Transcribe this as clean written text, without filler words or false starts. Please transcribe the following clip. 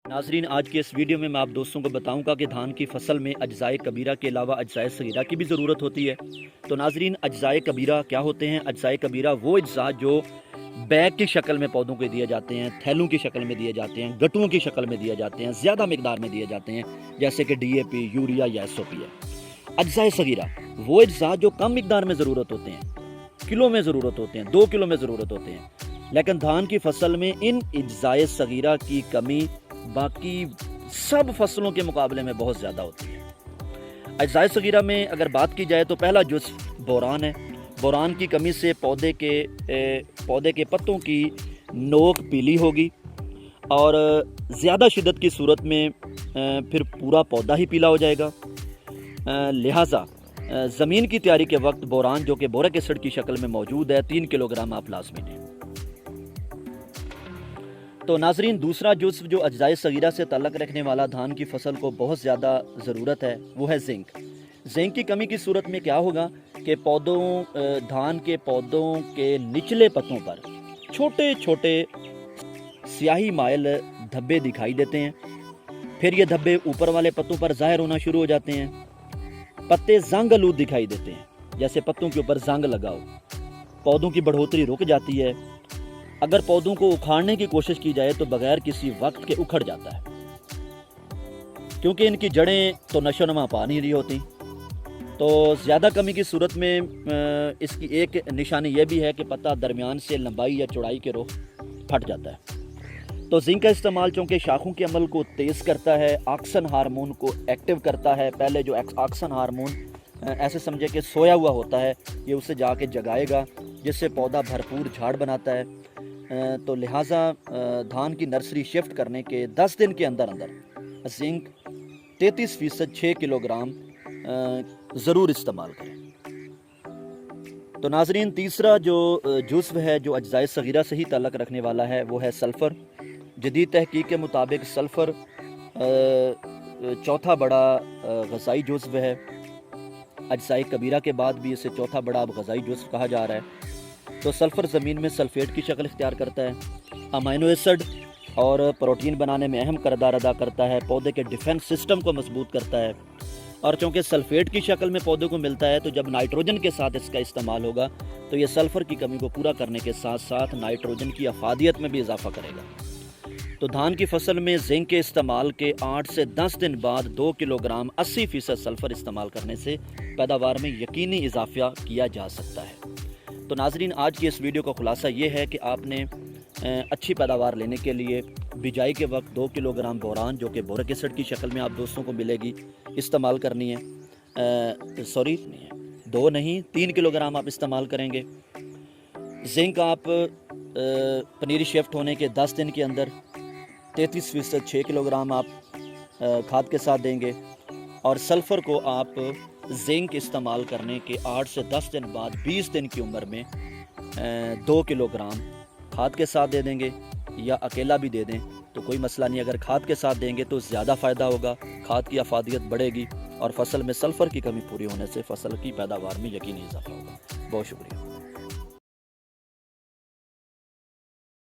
नाजरीन, आज की इस वीडियो में मैं आप दोस्तों को बताऊंगा कि धान की फसल में अज्जाए कबीरा के अलावा अज्जाए सगीरा की भी ज़रूरत होती है। तो नाजरीन, अज्जाए कबीरा क्या होते हैं? अज्जाए कबीरा वो अज्जा जो बैग की शक्ल में पौधों को दिए जाते हैं, थैलों की शक्ल में दिए जाते हैं, गट्टुओं की शक्ल में दिए जाते हैं, ज़्यादा मकदार में दिए जाते हैं, जैसे कि DAP, यूरिया या SOP है। अज्जाए सगीरा वो अज्जा जो कम मकदार में ज़रूरत होते हैं, किलो में ज़रूरत होते हैं, 2 किलो में ज़रूरत होते हैं, लेकिन धान की फसल में इन अज्जाए सगीरा की कमी बाकी सब फसलों के मुकाबले में बहुत ज़्यादा होती है। अज्जाए सगीरा में अगर बात की जाए तो पहला जुज़्व बोरान है। बोरान की कमी से पौधे के पत्तों की नोक पीली होगी और ज़्यादा शिद्दत की सूरत में फिर पूरा पौधा ही पीला हो जाएगा। लिहाजा ज़मीन की तैयारी के वक्त बोरान जो कि बोरिक एसिड की शक्ल में मौजूद है 3 किलोग्राम आप लाजमी लें। तो नाजरीन, दूसरा जुज़्व जो अज्जाए सगीरा से ताल्लुक़ रखने वाला धान की फसल को बहुत ज़्यादा ज़रूरत है वो है जिंक। जिंक की कमी की सूरत में क्या होगा कि धान के पौधों के निचले पत्तों पर छोटे छोटे स्याही माइल धब्बे दिखाई देते हैं। फिर ये धब्बे ऊपर वाले पत्तों पर ज़ाहिर होना शुरू हो जाते हैं। पत्ते जंग आलूद दिखाई देते हैं, जैसे पत्तों के ऊपर जंग लगा हो। पौधों की बढ़ोतरी रुक जाती है। अगर पौधों को उखाड़ने की कोशिश की जाए तो बगैर किसी वक्त के उखड़ जाता है, क्योंकि इनकी जड़ें तो नशोनुमा पा नहीं रही होती। तो ज़्यादा कमी की सूरत में इसकी एक निशानी यह भी है कि पत्ता दरमियान से लंबाई या चौड़ाई के रुख फट जाता है। तो जिंक का इस्तेमाल चूँकि शाखों के अमल को तेज़ करता है, ऑक्सन हार्मोन को एक्टिव करता है। पहले जो ऑक्सन हार्मोन ऐसे समझे कि सोया हुआ होता है, ये उसे जाके जगाएगा, जिससे पौधा भरपूर झाड़ बनाता है। तो लिहाजा धान की नर्सरी शिफ्ट करने के 10 दिन के अंदर अंदर जिंक 33% 6 किलोग्राम ज़रूर इस्तेमाल करें। तो नाजरीन, तीसरा जो जुज़्व है जो अज्जाए सगीरा से ही ताल्लुक़ रखने वाला है वो है सल्फ़र। जदीद तहकीक के मुताबिक सल्फ़र चौथा बड़ा ग़ज़ाई जुज़्व है। अज्जाए कबीरा के बाद भी इसे चौथा बड़ा ग़ज़ाई जुज़्व कहा जा रहा है। तो सल्फ़र ज़मीन में सल्फ़ेट की शक्ल इख्तियार करता है, अमीनो एसिड और प्रोटीन बनाने में अहम किरदार अदा करता है, पौधे के डिफेंस सिस्टम को मजबूत करता है। और चूँकि सल्फ़ेट की शक्ल में पौधे को मिलता है, तो जब नाइट्रोजन के साथ इसका इस्तेमाल होगा तो ये सल्फ़र की कमी को पूरा करने के साथ साथ नाइट्रोजन की अफादियत में भी इजाफा करेगा। तो धान की फसल में जिंक के इस्तेमाल के 8 से 10 दिन बाद 2 किलोग्राम 80% सल्फ़र इस्तेमाल करने से पैदावार में यकीनी इजाफा किया जा सकता है। तो नाजरीन, आज की इस वीडियो का खुलासा ये है कि आपने अच्छी पैदावार लेने के लिए बिजाई के वक्त 2 किलोग्राम बोरान जो कि बोरिक एसिड की शक्ल में आप दोस्तों को मिलेगी इस्तेमाल करनी है। 2 नहीं 3 किलोग्राम आप इस्तेमाल करेंगे। जिंक आप पनीरी शिफ्ट होने के 10 दिन के अंदर 33% 6 किलोग्राम आप खाद के साथ देंगे। और सल्फ़र को आप जिंक इस्तेमाल करने के 8 से 10 दिन बाद 20 दिन की उम्र में 2 किलोग्राम खाद के साथ दे देंगे, या अकेला भी दे दें तो कोई मसला नहीं। अगर खाद के साथ देंगे तो ज़्यादा फ़ायदा होगा, खाद की अफादियत बढ़ेगी और फसल में सल्फ़र की कमी पूरी होने से फसल की पैदावार में यकीनी इजाफा होगा। बहुत शुक्रिया।